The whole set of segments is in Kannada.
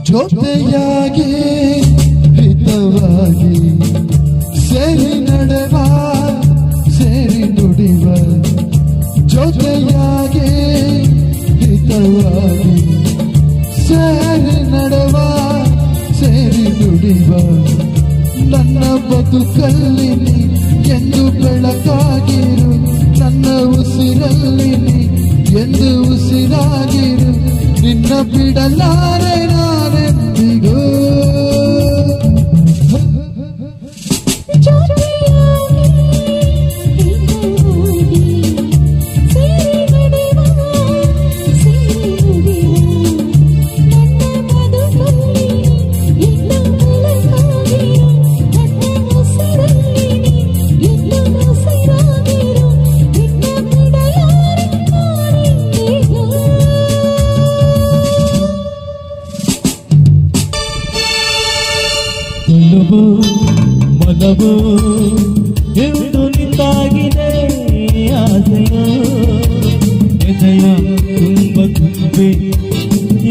ಜೊತೆಯಾಗಿ ಹಿತವಾಗಿ ಸೇರಿ ನಡೆವ ಸೇರಿ ನುಡಿವ ಜೊತೆಯಾಗಿ ಹಿತವಾಗಿ ಸೇರಿ ನಡೆವ ಸೇರಿ ನುಡಿವ ನನ್ನ ಬದುಕಲ್ಲಿ ಎಂದು ಬೆಳಕಾಗಿರು ನನ್ನ ಉಸಿರಲ್ಲಿ ಎಂದು ಉಸಿರಾಗಿರು ನಿನ್ನ ಬಿಡಲಾರೆ ನಾನೆಂದಿಗೂ ಮನವು ಎಂದು ನಿಂತಾಗಿದೆ ಆಸೆಯ ಹೃದಯ ತುಂಬ ತುಂಬೆ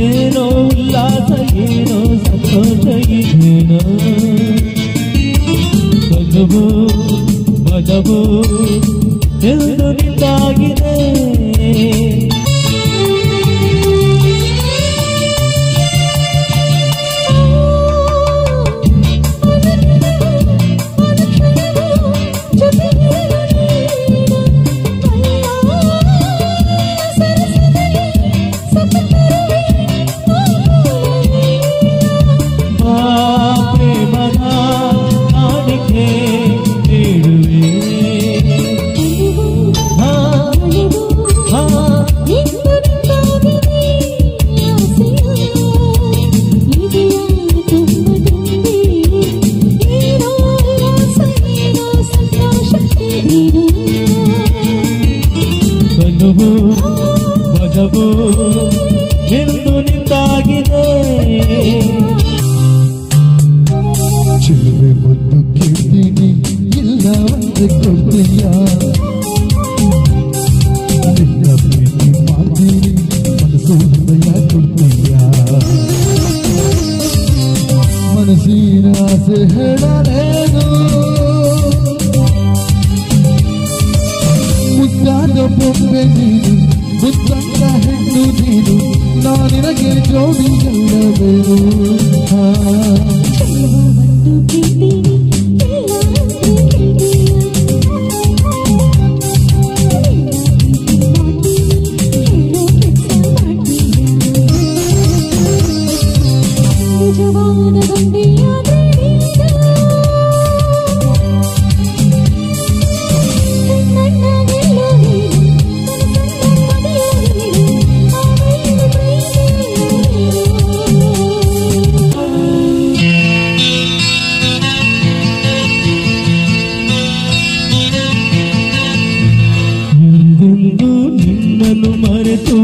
ಏನೋ ಉಲ್ಲಾಸ ಏನೋ ಸಂತೋಷ ಇದೇನೋ ಮನವು ಎಂದು ನಿಂತಾಗಿದೆ ಮನವು ಎಂದು ನಿಂತಾಗಿದೆ ಚಿಲುವೆ ಮುದ್ದು ಕೇಳ್ತೀನಿ ಇಲ್ಲ ಒಂದು ಕೊಡ್ತೀಯ ನಿನ್ನ ಪ್ರೀತಿ ಮಾಡ್ತೀನಿ ಮನಸ್ಸು ಹೃದಯ ಕೊಡ್ತೀಯ ಮನಸ್ಸಿನ ಆಸೆ ಹೇಳಲೇನು ಮುದ್ದಾದ ಬೊಂಬೆ ನೀನು ಮುತ್ತಂತ ಹೆಣ್ಣು ನೀನು ನಾನಿನಗೆ ಜೋಡಿಗೆಲ್ಲವೇನು ನಿನ್ನನ್ನು ಮರೆತು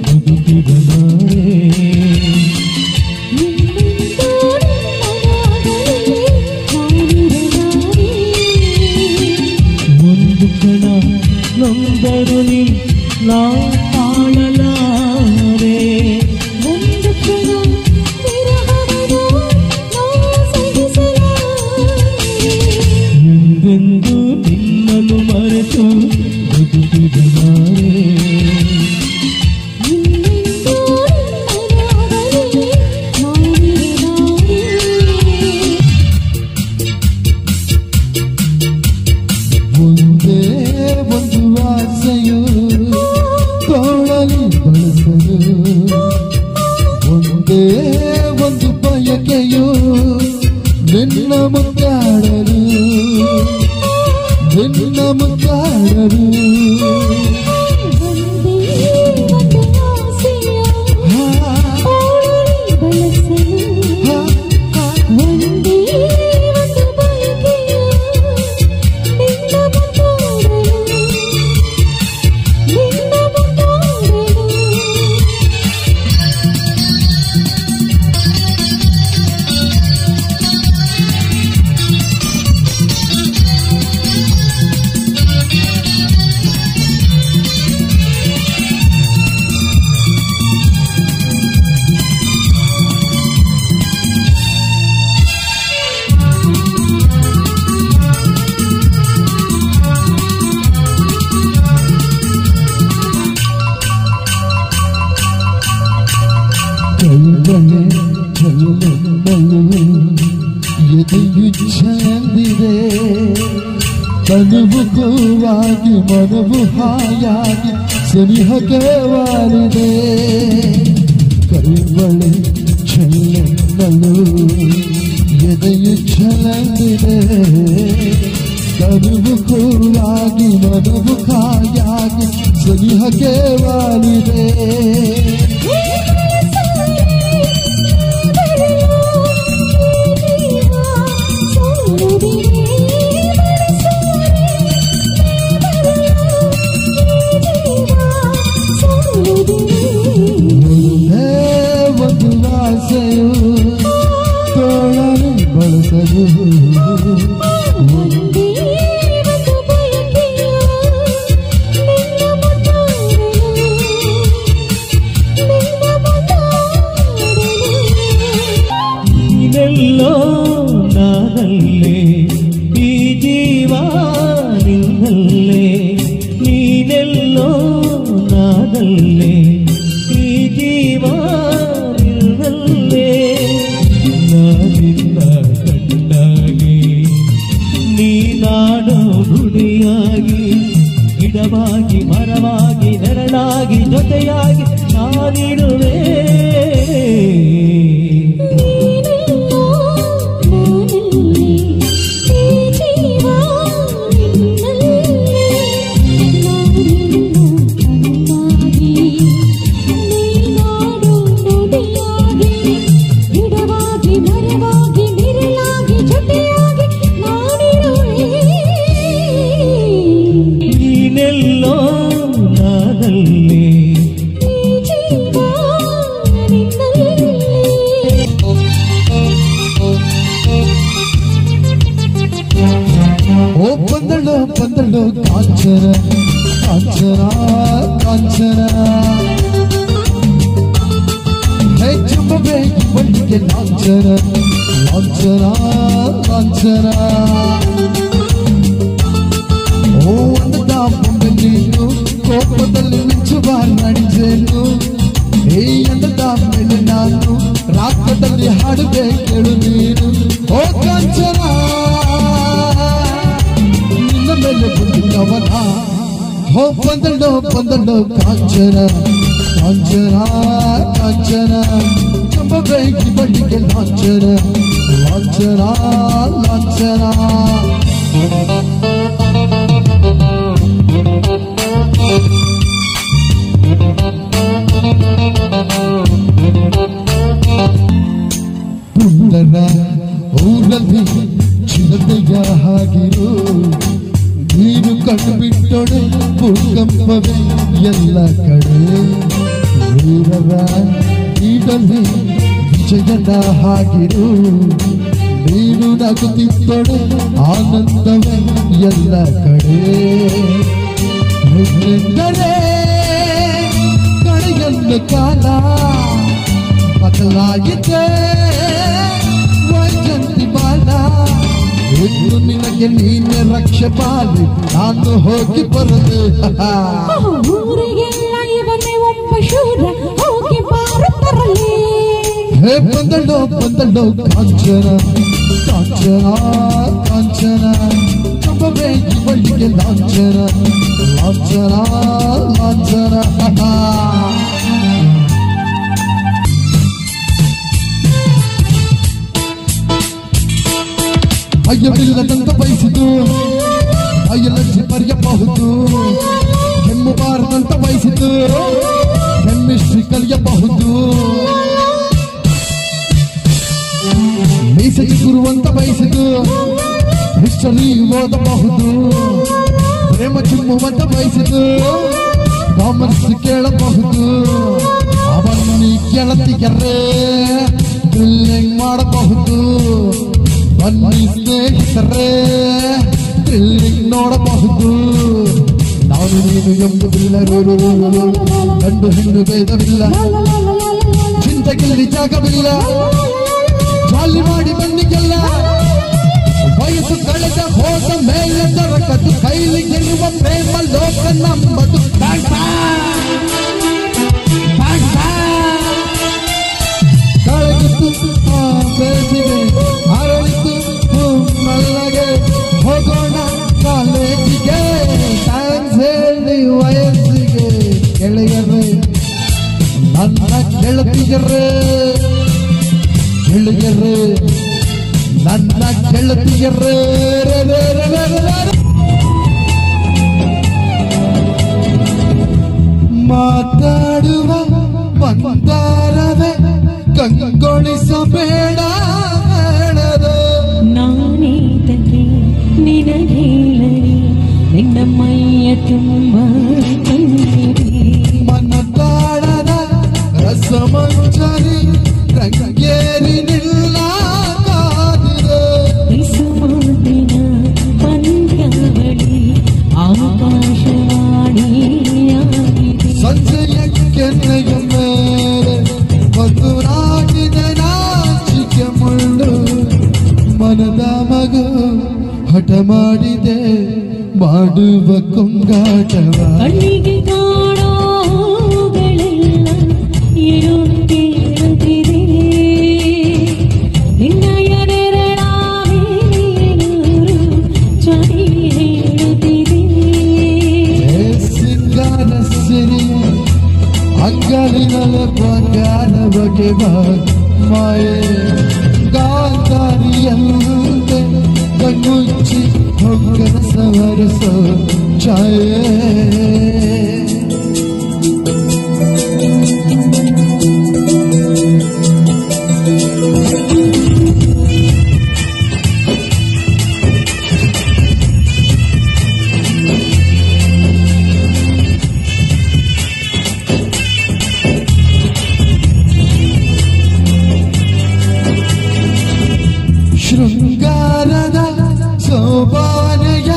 ಬದುಕಿದನಾರೆ ಒಂದು ಕ್ಷಣ ನೊಂದರು ನೀ ನಾ ತಾಳಲಾರೆ ಒಂದು ಕ್ಷಣ ವಿರಹವನ್ನು ನಾ ಸಹಿಸಲಾರೆ ಎಂದೆಂದು ನಿನ್ನನ್ನು ಮರೆತು ಬದುಕಿದನಾರೆ ಒಂದೇ ಒಂದು ಆಸೆಯು ತೋಳಲಿ ಬಳಸಲು ಒಂದೇ ಒಂದು ಬಯಕೆಯು ನಿನ್ನ ಮುದ್ದಾಡಲು ನಿನ್ನ ಮುದ್ದಾಡಲು ಬಳೆ ಚೆಲ್ಲಲು ಎದೆಯು ಚೆಂದಿದೆ ತನುವು ಕೂವಾಗಿ ಮನವು ಹಾಯಾಗಿ ಸನಿಹಕ್ಕೆ ವಾಲಿದೆ ಕರಿಬಳೆ ಚೆಲ್ಲಲು ಎದೆಯು ಚೆಲ್ಲದಿದೆ ತನುವು ಕೂವಾಗಿ ಮನವು ಹಾಯಾಗಿ ಸನಿಹಕ್ಕೆ ವಾಲಿದೆ ಒಂದು ಆಸೆಯು ತೋಳಲು ಬಳಸಲು ನೀನೆಲ್ಲೋ ನಾನಲ್ಲೇ ಈ ಜೀವ ನಿನ್ನಲ್ಲೇ ನೀನೆಲ್ಲೋ ನಾನಲ್ಲೇ ಈ ಜೀವ ನಿನ್ನಲ್ಲೇ ನಾನಿನ್ನ ಕಂಡಾಗಿ ನೀನಾಡೋ ನುಡಿಯಾಗಿ ಗಿಡವಾಗಿ ಮರವಾಗಿ ನೆರಳಾಗಿ ಜೊತೆಯಾಗಿ ನಾನಿರುವೆ ಬಂದಳು ಕಾಂಚನ ಕಾಂಚನ ಕಾಂಚನ ಹೆಚ್ಚುಬೇಕಿ ಬಳ್ಳಿಗೆ ಲಾಂಛನ ಲಾಂಛನ ಲಾಂಛನ ಓ ಅಂದ ಬೊಂಬೆ ನೀನು ಕೋಪದಲ್ಲಿ ಮಿಂಚುವ ನಡಿಜೇನು ಈ ಅಂದದ ಮೇಲೆ ನಾನು ರಾಗದಲ್ಲಿ ಹಾಡುವೆ ಕೇಳು ನೀನು ಓ ಕಾಂಚನ ಮೇಲೆ ಬಂದಿದ್ದವನ ಹೋ ಬಂದಳು ಕಾಂಚನ ಕಾಂಚನ ಕಾಂಚನ ತುಂಬ ಬೇಕಿ ಬಳ್ಳಿಗೆ ಲಾಂಛನ ಲಾಂಛನ ಲಾಂಛನ ಪುಂಡನ ಊರಲ್ಲಿ ಚಿರತೆಯ ಹಾಗಿರು ನೀನು ಕಣ್ಣು ಬಿಟ್ಟೊಡೆ ಭೂಕಂಪವೇ ಎಲ್ಲ ಕಡೆ ವೀರರ ಈಡಲ್ಲಿ ವಿಜಯನ ಹಾಗಿರು ನೀನು ನಗುತ್ತಿದ್ದೊಡೆ ಆನಂದವೇ ಎಲ್ಲ ಕಡೆ ಹೆಣ್ಣೆಂದರೆ ಕಡೆಯೊಂದು ಕಾಲ ಬದಲಾಗಿದೆ ವೈಜಂತಿ ಬಾಲ ಇನ್ನು ನಿನಗೆ ನೀನೆ ರಕ್ಷೆ ಪಾಲಿ ನಾನು ಹೋಗಿ ಬರದೆ ಊರಿಗೆಲ್ಲ ಇವನೇ ಒಬ್ಬ ಶೂರ ಹೋಗಿ ಬಾರು ಬರಲಿ ಹೇ ಬಂದಳು ಕಾಂಚನ ಕಾಂಚನ ಕಾಂಚನ ತುಂಬ ಬೇಕಿ ಬಳ್ಳಿಗೆ ಲಾಂಛನ ಲಾಂಛನ ಲಾಂಛನ ಅಯ್ಯವಿಲ್ಲದಂತ ಬಯಸಿತು ಅಯ್ಯಲಜ್ಜಿ ಬರೆಯಬಹುದು ಹೆಮ್ಮಬಾರದಂತ ಬಯಸಿತು ಹೆಮ್ಮಿಷ್ಟಿ ಕಲಿಯಬಹುದು ಮೀಸಲಿ ಗುರುವಂತ ಬಯಸಿತು ಹಿಸ್ಟರಿ ಓದಬಹುದು ಪ್ರೇಮ ಚಿಮ್ಮುವಂತ ಬಯಸಿತು ಕಾಮರ್ಸ್ ಕೇಳಬಹುದು ಅವನ್ನ ಕೆಳತಿಗರೇ ಡ್ರಿಲ್ಲಿಂಗ್ ಮಾಡಬಹುದು ಬನ್ನಿ ಸ್ನೇಹಿತರೇ ಡ್ರಿಲ್ಲಿಂಗ್ ನೋಡಬಹುದು ನಾನು ನೀನು ಎಂಬುದಿಲ್ಲ ಗಂಡು ಹೆಣ್ಣು ಭೇದವಿಲ್ಲ ಚಿಂತೆಗಿಲ್ಲಿ ಜಾಗವಿಲ್ಲ ಜಾಲಿ ಮಾಡಿ ಬನ್ನಿಗೆಲ್ಲ ವಯಸ್ಸು ಕಳೆದ ಹೋದ ಮೇಲೆ ದೊರಕದು ಕೈಲಿ ಗೆಲ್ಲುವ ಪ್ರೇಮ ಲೋಕ ನಮ್ಮದು ಗೆಳೆಯರೇ ನನ್ನ ಗೆಳತಿಯರೇ ಗೆಳೆಯರೇ ನನ್ನ ಗೆಳತಿಯರೇ ಮಾತಾಡುವ ಬಂದಾರವೇ ಕಂಗೊಳಿಸಬೇಡ ನಾನೇತಕ್ಕೆ ನಿನಗೇಳಲಿ ನಿನ್ನ ಮೈಯ ತುಂಬ ಮನದಾಳದ ರಸಮಂಜರಿ ರಂಗೇರಿ ನಿಲ್ಲ ಕಾದಿದೆ ಮಾತಿನ ಪಂದ್ಯಾವಳಿ ಆಕಾಶವಾಣಿಯಾಗಿದೆ ಸಂಜೆಯ ಕೆನ್ನೆಯ ಮೇಲೆ ಒಂದು ನಾಟಿದೆ ನಾಚಿಕೆ ಮುಳ್ಳು ಮನದ ಮಗು ಹಠ ಮಾಡಿದೆ ಮಾಡುವ ಕೊಂಗಾಟವ ಕಣ್ಣಿಗೆ ಕಾಣೋಗಳೆಲ್ಲ ಏನು ಕೇಳುತ್ತಿದೆ ನಿನ್ನಯ ನೆರಳಾವೇನೂರು ಜ್ವಾಲಿ ಹೇಳುತ್ತಿದೆ ಸಿಂಗಾರ ಸಿರಿ ಅಂಗಲಿನಲ್ಲ ಬಂಗಾರ ಬಗೆ ಮಾಯೆ ಗಾಂಧಾರಿಯಂತೆ ಕಣ್ಣುಚ್ಚಿ ಹೊಂಗನ ಸವರಸೋ ಛಾಯೆ ಶೃಂಗಾರದ ಸೋಪಾನೆಯ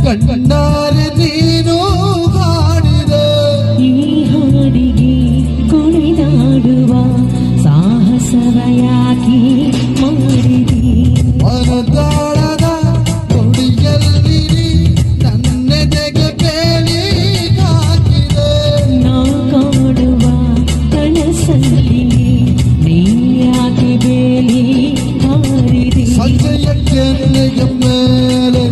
ಕಣ್ಣಾರೆ ನೀನು ಹಾಡಿದೆ ಈ ಹಾಡಿಗೆ ಕುಣಿದಾಡುವ ಸಾಹಸವ ಯಾಕೆ ಮಾಡಿದೆ ಮನದಾಳದ ನುಡಿಯಲ್ಲಿ ನನ್ನೆದೆಗೆ ಬೇಲಿ ಹಾಕಿದೆ ನಾ ಕಾಡುವ ಕನಸಲ್ಲಿ ನೀ ಯಾಕೆ ಬೇಲಿ ಹಾರಿದೆ ಸಂಜೆಯ ಕೆನ್ನೆಯ ಮೇಲೆ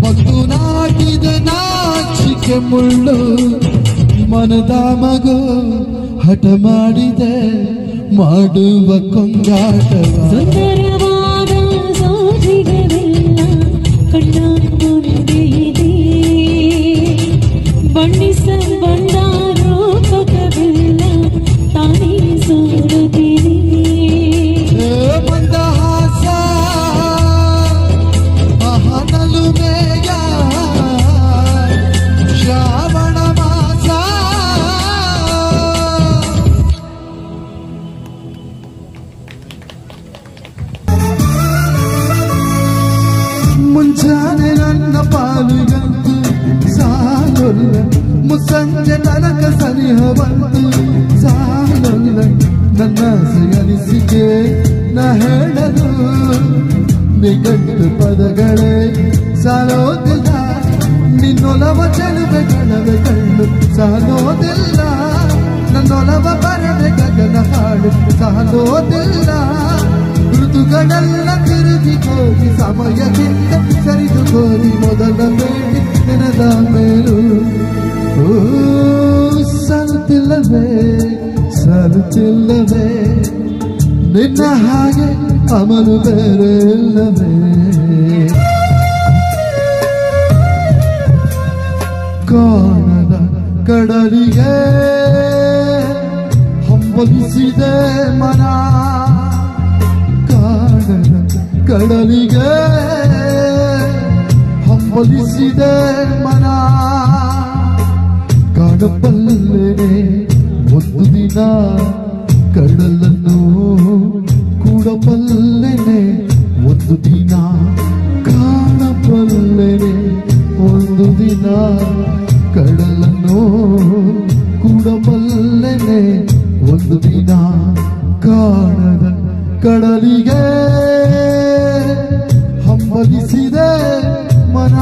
ಮತ್ತು ನಾಟಿದೆ ನಾಚಿಕೆ ಮುಳ್ಳು ಮನದ ಮಗು ಹಠ ಮಾಡಿದೆ ಮಾಡುವ ಕೊಂಗಾಟವ ಸುಂದರವಾದ ಸೋಜಿಗವೆಲ್ಲ ಕಣ್ಣ ಮುಂದೆ ಇದೆ ಬಣ್ಣಿಸ ಬಂದ ರೂಪಕವೆಲ್ಲ ತಾನೇ ಸೋರುತ್ತಿದೆ ಮಂದಹಾಸ ಮಹಾನಲು ಮೇಘ ಶ್ರಾವಣ ಮಾಸ ಮುಂಜಾನೆ ನನ್ನ ಪಾಲಿಗಂತು ಸಾಲೊಲ್ಲ ಮುಸ್ಸಂಜೆ ತನಕ ಸನಿಹ ಬಂತು ಸಾಲೊಲ್ಲ ನನ್ನ ಅನಿಸಿಕೆ ನ ಹೇಳಲು ನಿಘಂಟು ಪದಗಳೇ ಸಾಲೋದಿಲ್ಲ ನಿನ್ನೊಲವ ಚೆಲುವೆ ಕಣವೆ ಕಣ್ಣು ಸಾಲೋದಿಲ್ಲ ನನ್ನೊಲವ ಬರದೆ ಗಗನ ಹಾಡು ಸಾಲೋದಿಲ್ಲ ಋತುಗಳೆಲ್ಲ ತಿರುಗಿ ಹೋಗಿ ಸಮಯದಿಂದ ಸರಿದು ಹೋಗಿ ಮೊದಲ ಬೇಟಿ ನೆನದ ಮೇಲೂ ಸಾಲುತ್ತಿಲ್ಲವೇ ಸಾಲುತ್ತಿಲ್ಲವೇ ನಿನ್ನ ಹಾಗೆ ಅಮಲು ಬೇರೆ ಇಲ್ಲವೇ ಕಾಣದ ಕಡಲಿಗೆ ಹಂಬಲಿಸಿದೆ ಮನ ಕಾಣದ ಕಡಲಿಗೆ ಹಂಬಲಿಸಿದೆ ಮನ ಕಾಣಬಲ್ಲೆನೆ ಒಂದು ದಿನ ಕಡಲನ್ನು ಕೂಡಬಲ್ಲೆನೆ ಒಂದು ದಿನ ಕಾಣಬಲ್ಲೆನೆ ಒಂದು ದಿನ ಕಡಲನ್ನು ಕೂಡಬಲ್ಲೆನೆ ಒಂದು ದಿನ ಕಾಣದ ಕಡಲಿಗೆ ಹಂಬಲಿಸಿದೆ ಮನ